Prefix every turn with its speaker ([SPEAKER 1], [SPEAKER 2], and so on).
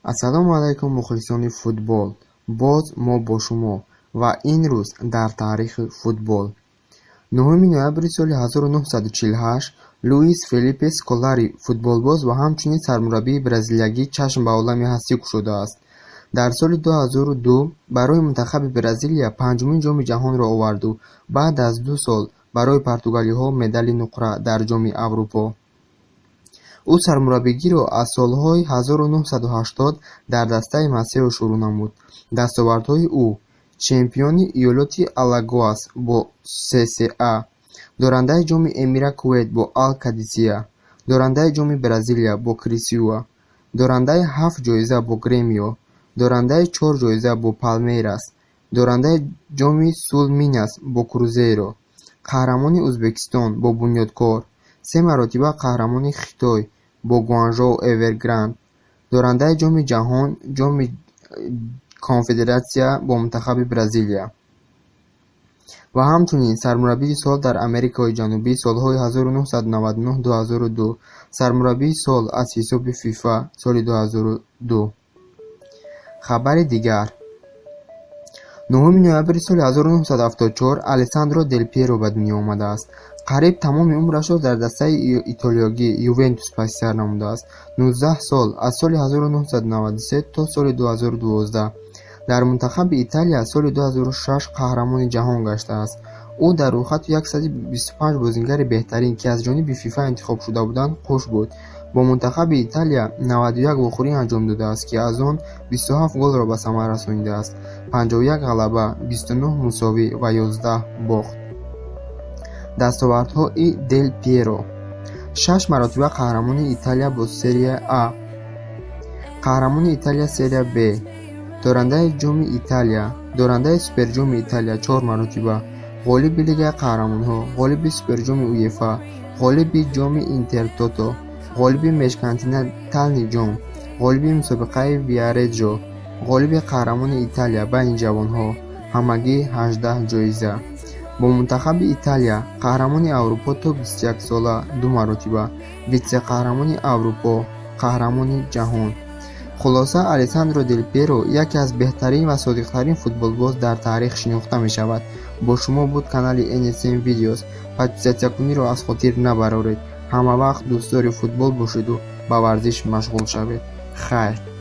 [SPEAKER 1] ассалому алайкум мухлисони футбол. Боз мо бо шумо ва ин рӯз дар таърихи футбол. 9 ноябри соли 1948 Луис Фелипе Сколари футболбоз ва ҳамчунин сармураббии бразилиягӣ чашм ба олами ҳастӣ кушодааст. Дар соли 2002 барои мунтахаби Бразилия панҷумин ҷоми ҷаҳонро оварду баъд аз 2 сол барои португалиҳо медали нуқра дар ҷоми Аврупо. ӯ сармураббигиро аз солҳои 1980 дар дастаи Масео шурӯъ намуд. Дастовардҳои ӯ: чемпиони иёлоти Алагоас бо ССА, дорандаи ҷоми Эмира Кувейт бо Ал-Кадисия, дорандаи ҷоми Бразилия бо Крисиуа, дорандаи 7 ҷоиза бо Гремио, дорандаи 4 ҷоиза бо Палмейрас, дорандаи ҷоми Сул-Минас бо Крузейро, қаҳрамони Ӯзбекистон бо Бунёдкор, 3 маротиба қаҳрамони Хитой бо Гуанжоу Эвергранд, дорандаи ҷоми ҷаҳон, ҷоми конфедератсия бо мунтахаби Бразилия ва ҳамчунин сармураббии сол дар Америкаи Ҷанубӣ солҳои 1999-2002, сармураббии сол аз ҳисоби ФИФА соли 2002. Хабари дигар: 9 ноябри соли 1974 Алессандро Дел Пьеро ба дунё омадааст. Қариб тамоми умрашро дар дастаи итолиёгӣ Ювентус пасисар намудааст. 19 сол аз соли 1993 то соли 2012 дар мунтахаби Италия соли 2006 қаҳрамони ҷаҳон гаштааст. ӯ дар рӯйхати 125 бозингари беҳтарин, ки аз ҷониби ФИФА интихоб шуда буданд, хуш буд. Бо мунтахаби Италия 91 вохӯрӣ анҷом додааст, ки аз он 27 голро ба самар расонидааст, 51 ғалаба, 29 мусовӣ ва 11 бохт. Дастовардҳои Дел Пьеро: 6 маротиба қаҳрамони Италия бо Серия А, қаҳрамони Италия Серия Б, дорандаи ҷоми Италия, дорандаи Суперҷоми Италия 4 маротиба, ғолиби Лигаи Қаҳрамонҳо, ғолиби Суперҷоми УЕФА, ғолиби ҷоми Интертото, ғолиби Межконтинентални ҷом, ғолиби мусобиқаи Виареҷо, ғолиби қаҳрамони Италия байни ҷавонҳо, ҳамагӣ 18 ҷоиза. Бо мунтахаби Италия қаҳрамони Аврупо то 21 сола 2 маротиба, витсе-қаҳрамони Аврупо, қаҳрамони ҷаҳон. хулоса, Алессандро Дел Пьеро яке аз беҳтарин ва содиқтарин футболбоз дар таърих шинохта мешавад. Бо шумо буд канали NSM Videos. Подписатсиякуниро аз хотир набароред. ҳама вақт дӯстдори футбол бошеду ба варзиш машғул шавед. Хайр.